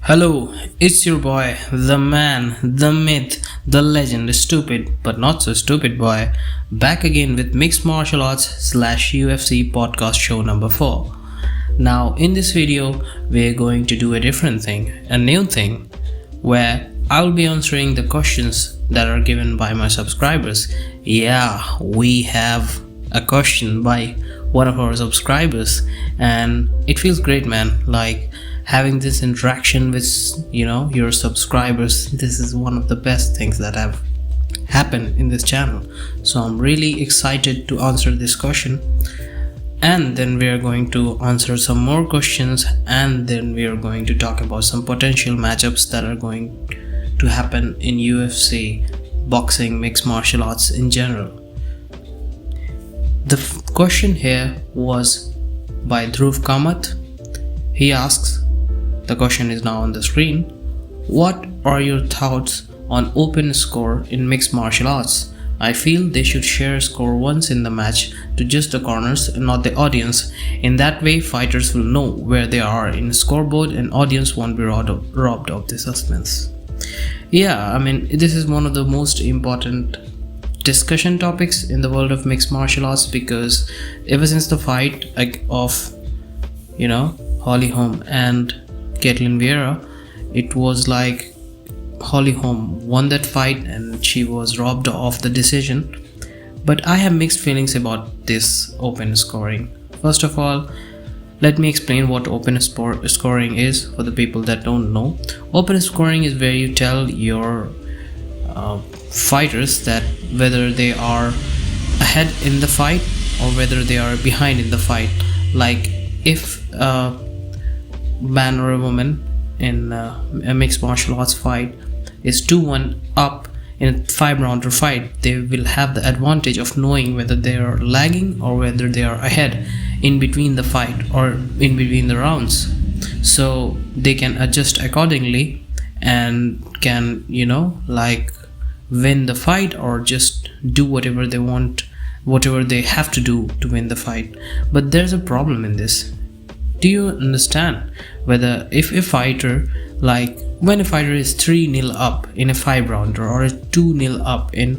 Hello, it's your boy, the man, the myth, the legend, stupid but not so stupid boy, back again with Mixed Martial Arts / UFC podcast show number 4. Now, in this video, we're going to do a different thing, a new thing, where I'll be answering the questions that are given by my subscribers. Yeah, we have a question by one of our subscribers, and it feels great, man. Like, having this interaction with your subscribers, this is one of the best things that have happened in this channel. So I'm really excited to answer this question, and then we are going to answer some more questions, and then we are going to talk about some potential matchups that are going to happen in UFC, boxing, mixed martial arts in general. The question here was by Dhruv Kamath. He asks, the question is now on the screen: what are your thoughts on open score in mixed martial arts? I feel they should share score once in the match to just the corners and not the audience. In that way, fighters will know where they are in the scoreboard and audience won't be robbed of the suspense. Yeah, I mean, this is one of the most important discussion topics in the world of mixed martial arts, because ever since the fight of Holly Holm and Vera, it was like Holly Holm won that fight and she was robbed of the decision. But I have mixed feelings about this open scoring. First of all, let me explain what open scoring is for the people that don't know. Open scoring is where you tell your fighters that whether they are ahead in the fight or whether they are behind in the fight. Like, if man or a woman in a mixed martial arts fight is 2-1 up in a 5-rounder fight, they will have the advantage of knowing whether they are lagging or whether they are ahead in between the fight or in between the rounds. So they can adjust accordingly and can win the fight or just do whatever they want, whatever they have to do to win the fight. But there's a problem in this. Do you understand whether if a fighter, like when a fighter is 3-0 up in a 5-rounder or a 2-0 up in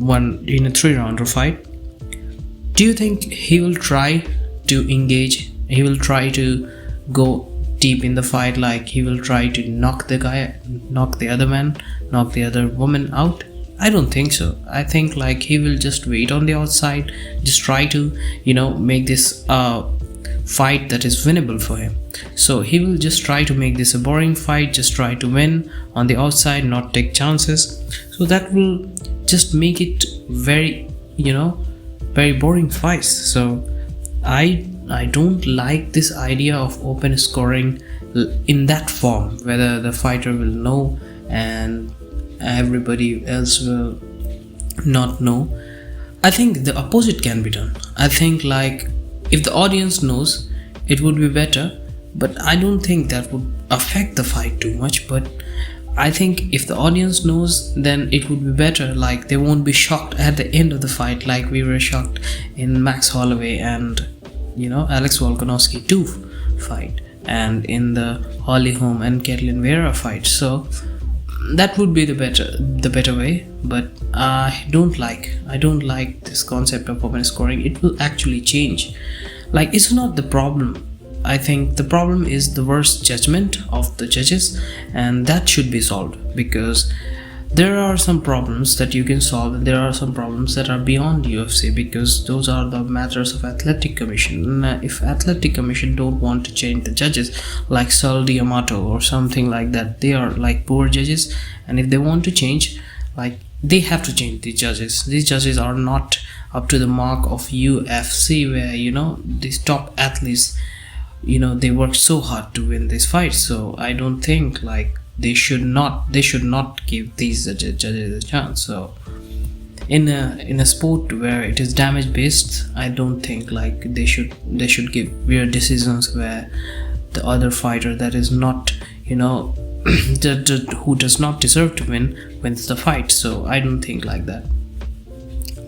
a 3-rounder fight, do you think he will try to engage? He will try to go deep in the fight, like he will try to knock the other woman out? I don't think so. I think like he will just wait on the outside, just try to make this fight that is winnable for him. So he will just try to make this a boring fight, just try to win on the outside, not take chances. So that will just make it very boring fights. So I don't like this idea of open scoring in that form, whether the fighter will know and everybody else will not know. I think the opposite can be done. I think like if the audience knows, it would be better, but I don't think that would affect the fight too much. But I think if the audience knows, then it would be better. Like, they won't be shocked at the end of the fight like we were shocked in Max Holloway and Alex Volkanovski 2 fight, and in the Holly Holm and Vera fight. So that would be the better way. But I don't like this concept of open scoring. It will actually change. Like, it's not the problem. I think the problem is the worst judgment of the judges, and that should be solved, because there are some problems that you can solve and there are some problems that are beyond UFC, because those are the matters of Athletic Commission. And if Athletic Commission don't want to change the judges, like Saul D'Amato or something like that, they are like poor judges, and if they want to change, like, they have to change the judges. These judges are not up to the mark of UFC, where these top athletes, they work so hard to win this fight. So I don't think like they should not give these judges a chance. So in a sport where it is damage based, I don't think like they should give weird decisions where the other fighter that is not who does not deserve to wins the fight. So I don't think like that.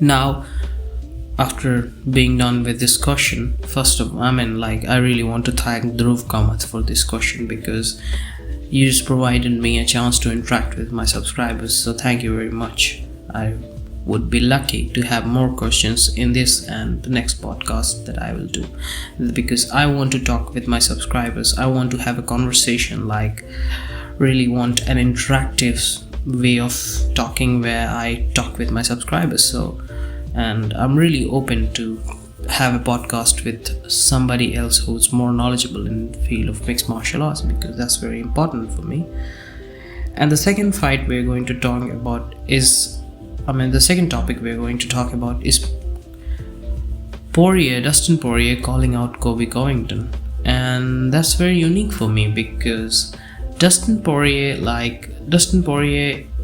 Now, after being done with this question, I really want to thank Dhruv Kamath for this question, because you just provided me a chance to interact with my subscribers, so thank you very much. I would be lucky to have more questions in this and the next podcast that I will do, because I want to talk with my subscribers. I want to have a conversation, like really want an interactive way of talking where I talk with my subscribers. So, and I'm really open to have a podcast with somebody else who's more knowledgeable in the field of mixed martial arts, because that's very important for me. And the second fight we're going to talk about is, the second topic we're going to talk about is Dustin Poirier calling out Colby Covington. And that's very unique for me, because Dustin Poirier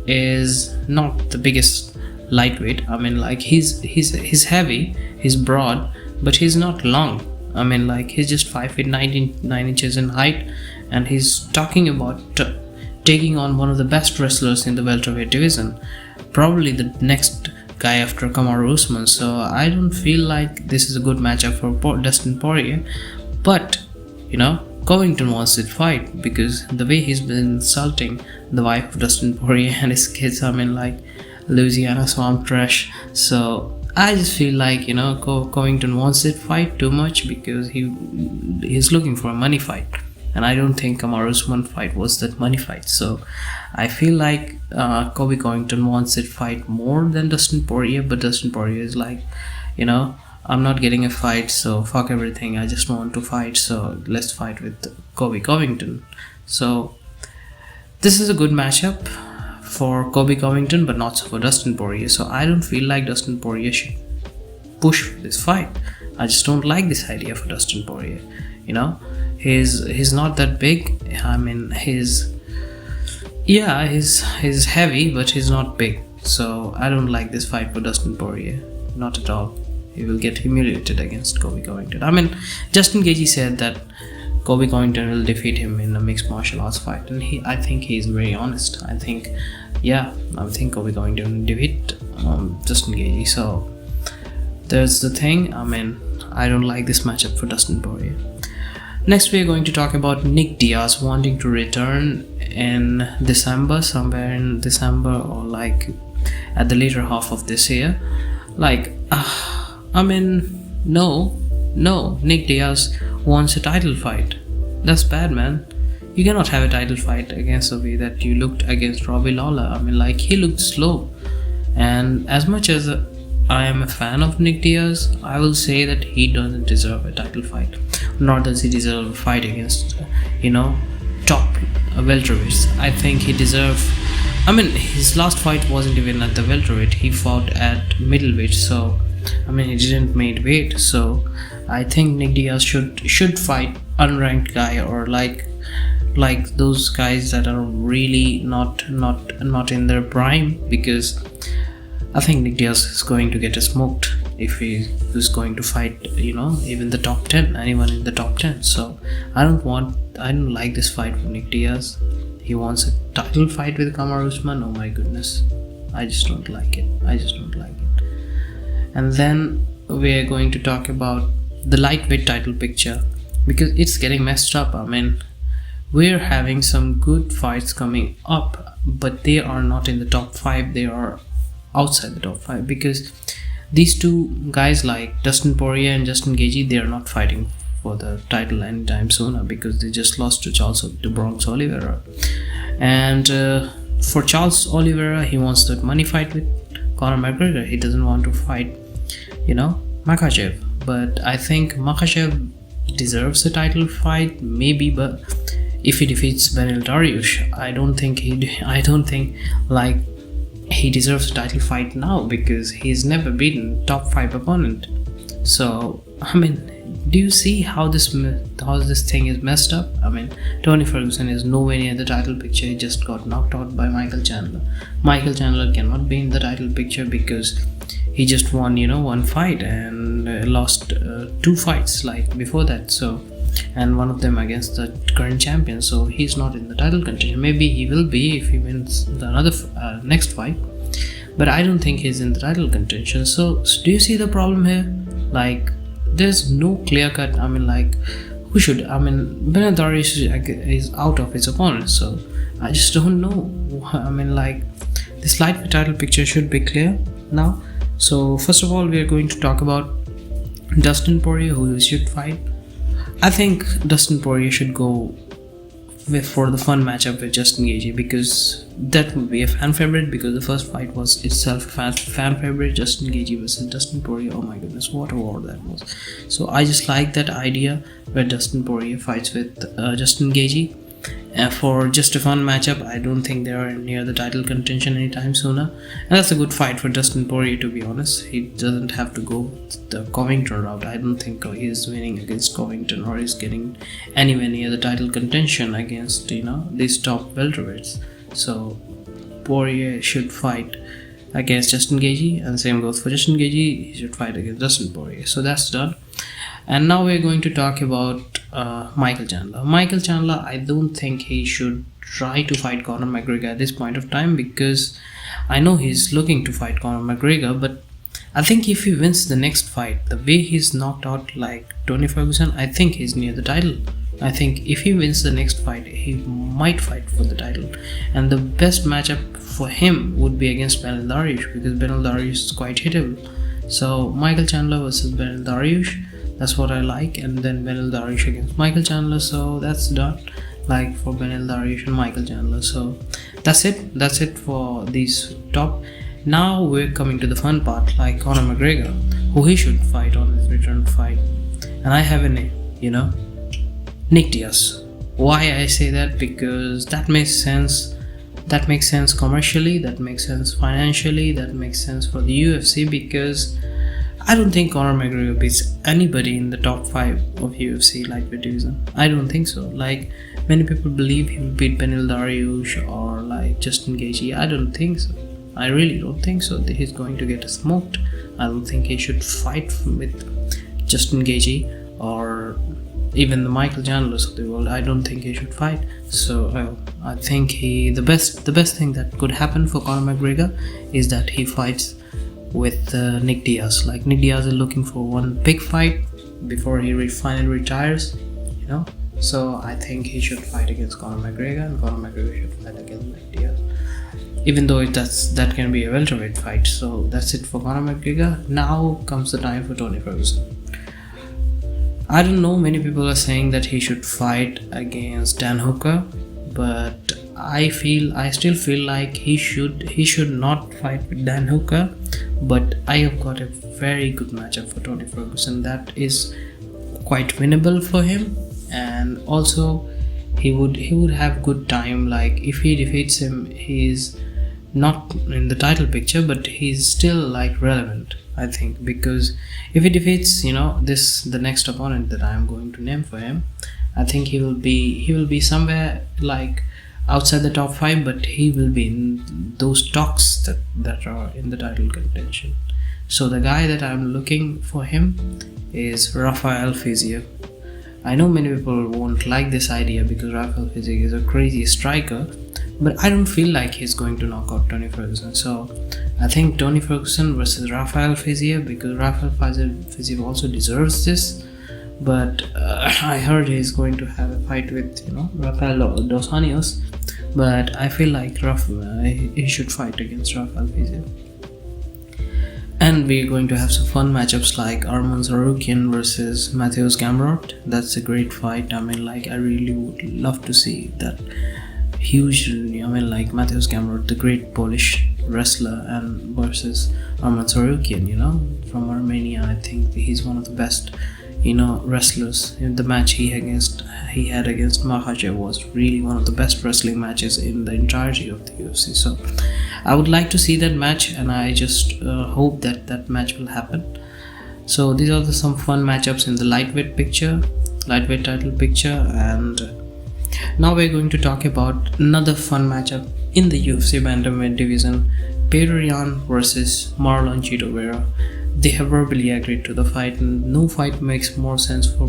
is not the biggest lightweight. He's heavy, he's broad, but he's not long. He's just 5 feet 9 inches in height, and he's talking about taking on one of the best wrestlers in the welterweight division, probably the next guy after Kamaru Usman. So I don't feel like this is a good matchup for Dustin Poirier. But Covington wants it fight, because the way he's been insulting the wife of Dustin Poirier and his kids, Louisiana swamp trash. So I just feel like Covington wants it fight too much, because he's looking for a money fight, and I don't think Kamaru Usman fight was that money fight. So I feel like Colby Covington wants it fight more than Dustin Poirier, but Dustin Poirier is like, I'm not getting a fight, so fuck everything, I just want to fight, so let's fight with Colby Covington. So this is a good matchup for Colby Covington, but not so for Dustin Poirier. So I don't feel like Dustin Poirier should push for this fight. I just don't like this idea for Dustin Poirier. He's not that big. He's heavy, but he's not big. So I don't like this fight for Dustin Poirier, not at all. He will get humiliated against Colby Covington. Justin Gaethje said that Colby Covington will defeat him in a mixed martial arts fight, and I think he's very honest. I think Colby Covington will defeat Justin Gaethje. So there's the thing. I don't like this matchup for Dustin Poirier. Next, we are going to talk about Nick Diaz wanting to return in December, somewhere in December, or like at the later half of this year. No, Nick Diaz wants a title fight. That's bad, man. You cannot have a title fight against the way that you looked against Robbie Lawler. He looked slow. And as much as I am a fan of Nick Diaz, I will say that he doesn't deserve a title fight. Nor does he deserve a fight against, top welterweights. I think he deserves... his last fight wasn't even at the welterweight. He fought at middleweight. So, he didn't make weight. So, I think Nick Diaz should fight unranked guy, or like those guys that are really not in their prime, because I think Nick Diaz is going to get smoked if he is going to fight even the top 10, anyone in the top 10. So I don't like this fight for Nick Diaz. He wants a title fight with Kamaru Usman. Oh my goodness, I just don't like it. And then we're going to talk about the lightweight title picture, because it's getting messed up. We're having some good fights coming up, but they are not in the top 5. They are outside the top 5, because these two guys like Dustin Poirier and Justin Gaethje, they are not fighting for the title anytime sooner, because they just lost to Bronx Oliveira. And for Charles Oliveira, he wants that money fight with Conor McGregor. He doesn't want to fight Makhachev. But I think Makhachev deserves a title fight, maybe, but if he defeats Beneil Dariush, I don't think he deserves a title fight now, because he's never beaten top 5 opponent. So do you see how this thing is messed up? Tony Ferguson is nowhere near the title picture. He just got knocked out by Michael Chandler. Michael Chandler cannot be in the title picture because he just won one fight and lost 2 fights like before that. So, and one of them against the current champion. So he's not in the title contention. Maybe he will be if he wins the next fight, but I don't think he's in the title contention. So do you see the problem here? There's no clear cut. who should, I mean, Beneil Dariush is out of his opponent, so I just don't know. I mean, like, this lightweight title picture should be clear now. So first of all, we are going to talk about Dustin Poirier, who should fight. I think Dustin Poirier should go for the fun matchup with Justin Gaethje, because that would be a fan favorite, because the first fight was itself a fan favorite. Justin Gaethje versus Dustin Poirier, oh my goodness, what a war that was. So I just like that idea where Dustin Poirier fights with Justin Gaethje for just a fun matchup. I don't think they are near the title contention anytime sooner, and that's a good fight for Dustin Poirier, to be honest. He doesn't have to go the Covington route. I don't think he's winning against Covington, or he's getting anywhere near the title contention against, you know, these top welterweights. So Poirier should fight against Justin Gaethje, and same goes for Justin Gaethje, he should fight against Dustin Poirier. So that's done. And now we're going to talk about Michael Chandler. Michael Chandler, I don't think he should try to fight Conor McGregor at this point of time, because I know he's looking to fight Conor McGregor, but I think if he wins the next fight, the way he's knocked out like Tony Ferguson, I think he's near the title. I think if he wins the next fight, he might fight for the title, and the best matchup for him would be against Beneil Dariush, because Beneil Dariush is quite hittable. So Michael Chandler versus Beneil Dariush, that's what I like. And then Beneil Dariush against Michael Chandler, so that's done, like for Beneil Dariush and Michael Chandler. So that's it for these top. Now we're coming to the fun part, like Conor McGregor, who he should fight on his return fight. And I have a name, you know, Nick Diaz. Why I say that? Because that makes sense. That makes sense commercially, that makes sense financially, that makes sense for the UFC, because I don't think Conor McGregor beats anybody in the top 5 of UFC lightweight division. I don't think so. Like, many people believe he will beat Beneil Dariush or like Justin Gaethje. I don't think so. I really don't think so. He's going to get smoked. I don't think he should fight with Justin Gaethje or even the Michael Chandlers of the world. I don't think he should fight. So I think the best thing that could happen for Conor McGregor is that he fights with Nick Diaz. Like, Nick Diaz is looking for one big fight before he finally retires, you know. So I think he should fight against Conor McGregor, and Conor McGregor should fight against Nick Diaz, even though that can be a welterweight fight. So that's it for Conor McGregor. Now comes the time for Tony Ferguson. I don't know, many people are saying that he should fight against Dan Hooker, but I still feel like he should not fight with Dan Hooker. But I have got a very good matchup for Tony Ferguson that is quite winnable for him, and also he would have good time. Like, if he defeats him, he's not in the title picture, but he's still like relevant, I think, because if he defeats, you know, the next opponent that I am going to name for him, I think he will be somewhere like outside the top 5, but he will be in those talks that are in the title contention. So the guy that I'm looking for him is Rafael Fiziev. I know many people won't like this idea because Rafael Fiziev is a crazy striker, but I don't feel like he's going to knock out Tony Ferguson. So I think Tony Ferguson versus Rafael Fiziev, because Rafael Fiziev also deserves this. But I heard he's going to have a fight with, you know, Rafael Dos Anjos, but I feel like he should fight against Rafael Fiziev. And we're going to have some fun matchups like Arman Tsarukyan versus Mateusz Gamrot. That's a great fight. I mean, like, I really would love to see that huge, I mean, like, Mateusz Gamrot, the great Polish wrestler, and versus Arman Tsarukyan, you know, from Armenia. I think he's one of the best, you know, wrestlers. In the match he had against Makhachev was really one of the best wrestling matches in the entirety of the UFC. So I would like to see that match, and I just hope that match will happen. So these are some fun matchups in the lightweight title picture. And now we're going to talk about another fun matchup in the UFC bantamweight division, Petr Yan versus Marlon Chito Vera. They have verbally agreed to the fight, and no fight makes more sense for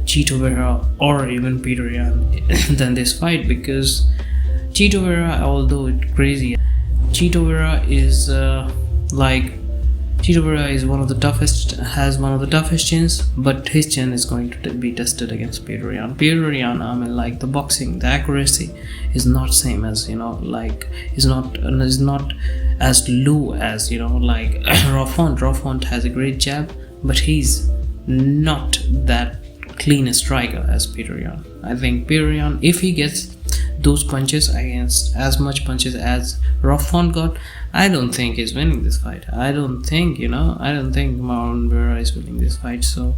Chito Vera or even Petr Yan than this fight, because Chito Vera, although it's crazy, Chito Vera is like Chito Vera is has one of the toughest chins, but his chin is going to be tested against Petr Yan. Petr Yan, I mean, like the boxing, the accuracy is not same as, like is not as low as, like Raufont. Raufont has a great jab, but he's not that clean a striker as Petr Yan. I think Petr Yan, if he gets those punches against as much punches as Raufont got, I don't think he's winning this fight. I don't think Marlon Vera is winning this fight. So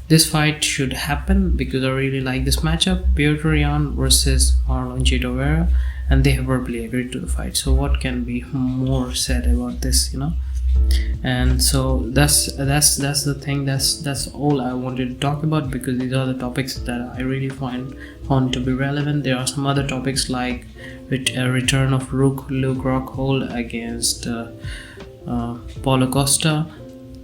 this fight should happen because I really like this matchup, Petr Yan versus Marlon Chito Vera, and they have verbally agreed to the fight. So what can be more said about this, And so that's the thing. That's all I wanted to talk about, because these are the topics that I really find to be relevant. There are some other topics like return of Luke Rockhold against Paulo Costa,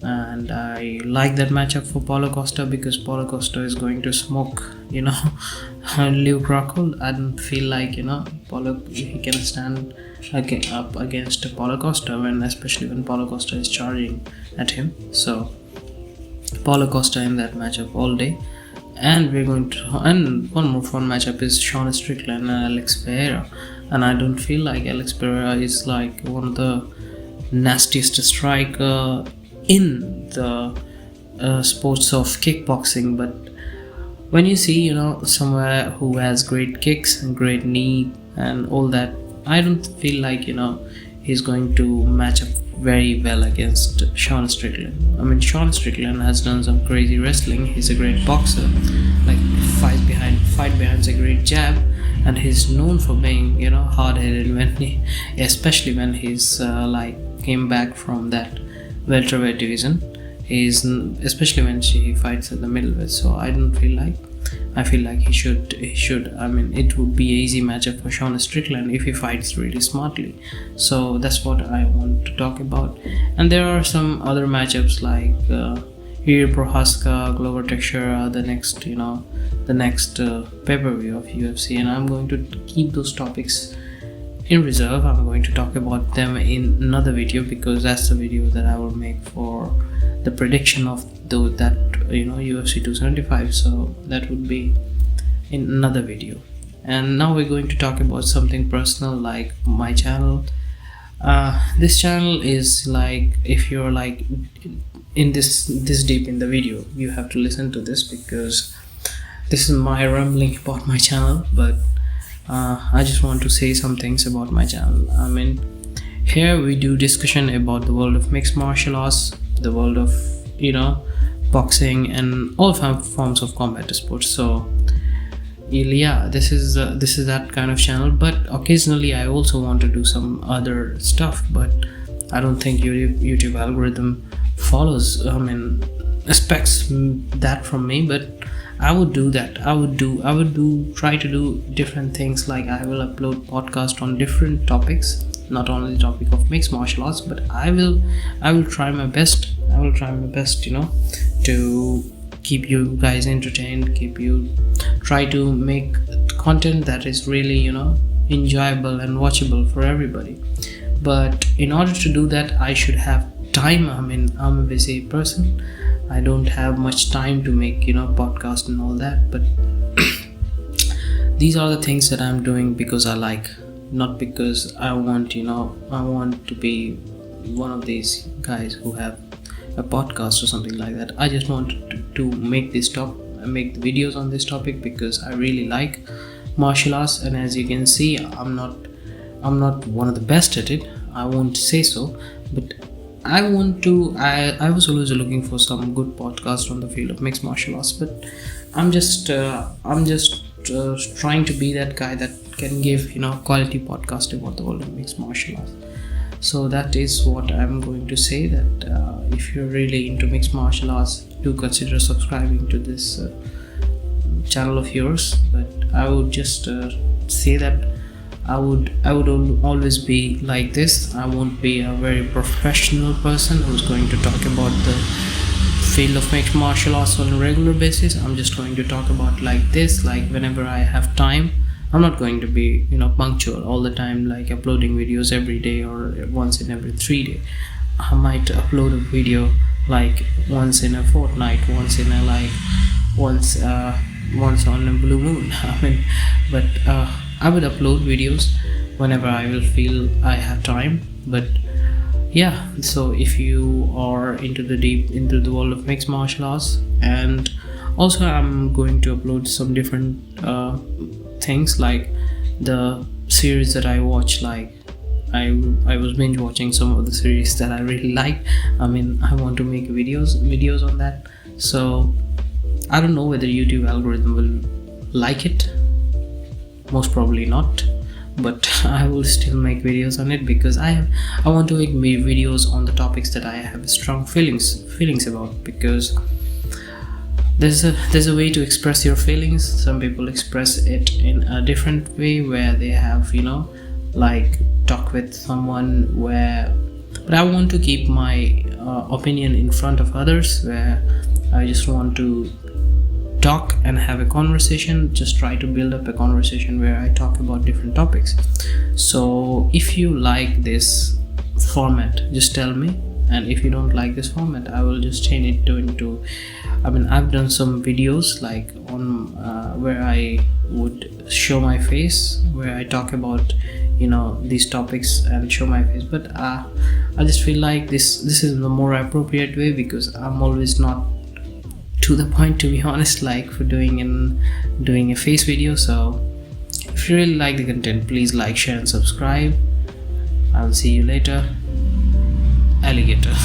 and I like that matchup for Paulo Costa because Paulo Costa is going to smoke Luke Rockhold. I don't feel like he can stand up against Paulo Costa, especially when Paulo Costa is charging at him. So Paulo Costa in that matchup all day. And and one more fun matchup is Sean Strickland and Alex Ferreira, and I don't feel like Alex Ferreira is like one of the nastiest striker in the sports of kickboxing, but when you see somewhere who has great kicks and great knee and all that, I don't feel like he's going to match up very well against Sean Strickland. I mean, Sean Strickland has done some crazy wrestling. He's a great boxer, like fight behind a great jab, and he's known for being hard-headed especially when he's came back from that welterweight division. Especially when he fights at the middleweight. So I feel like he should. I mean, it would be an easy matchup for Sean Strickland if he fights really smartly. So that's what I want to talk about. And there are some other matchups like Jiri Prochazka, Glover Teixeira, the next pay-per-view of UFC, and I'm going to keep those topics in reserve. I'm going to talk about them in another video, because that's the video that I will make for the prediction of that UFC 275. So that would be in another video. And now we're going to talk about something personal, like my channel. This channel is like, if you're like in this deep in the video, you have to listen to this, because this is my rambling about my channel. But I just want to say some things about my channel. I mean, here we do discussion about the world of mixed martial arts, the world of boxing, and all forms of combat sports. So yeah, this is that kind of channel. But occasionally I also want to do some other stuff, but I don't think YouTube algorithm expects that from me. But I would do that. I would try to do different things. Like I will upload podcast on different topics, not only the topic of mixed martial arts, but I will try my best. To keep you guys entertained, try to make content that is really enjoyable and watchable for everybody. But in order to do that, I should have time. I mean, I'm a busy person. I don't have much time to make podcast and all that, but these are the things that I'm doing because I like, not because I want to be one of these guys who have a podcast or something like that. I just want to make the videos on this topic because I really like martial arts, and as you can see, I'm not one of the best at it. I won't say so, but I was always looking for some good podcast on the field of mixed martial arts, but I'm just trying to be that guy that can give quality podcast about the world of mixed martial arts. So that is what I'm going to say, that if you're really into mixed martial arts, do consider subscribing to this channel of yours. But I would just say that I would always be like this. I won't be a very professional person who's going to talk about the field of mixed martial arts on a regular basis. I'm just going to talk about like this, like whenever I have time. I'm not going to be punctual all the time, like uploading videos every day or once in every 3 days. I might upload a video like once in a fortnight, once in a like once on a blue moon. I mean, but I would upload videos whenever I will feel I have time. But yeah, so if you are into the world of mixed martial arts, and also I'm going to upload some different things like the series that I watch. Like I was binge watching some of the series that I really like. I mean, I want to make videos on that. So I don't know whether YouTube algorithm will like it. Most probably not, but I will still make videos on it because I want to make videos on the topics that I have strong feelings about, because there's a way to express your feelings. Some people express it in a different way, where they have, like talk with someone but I want to keep my opinion in front of others, where I just want to talk and have a conversation, just try to build up a conversation where I talk about different topics. So if you like this format, just tell me, and if you don't like this format, I will just change it into I've done some videos like on where I would show my face, where I talk about these topics and show my face, but I just feel like this is the more appropriate way, because I'm always not to the point, to be honest, like for doing a face video. So if you really like the content, please like, share and subscribe. I will see you later, alligator.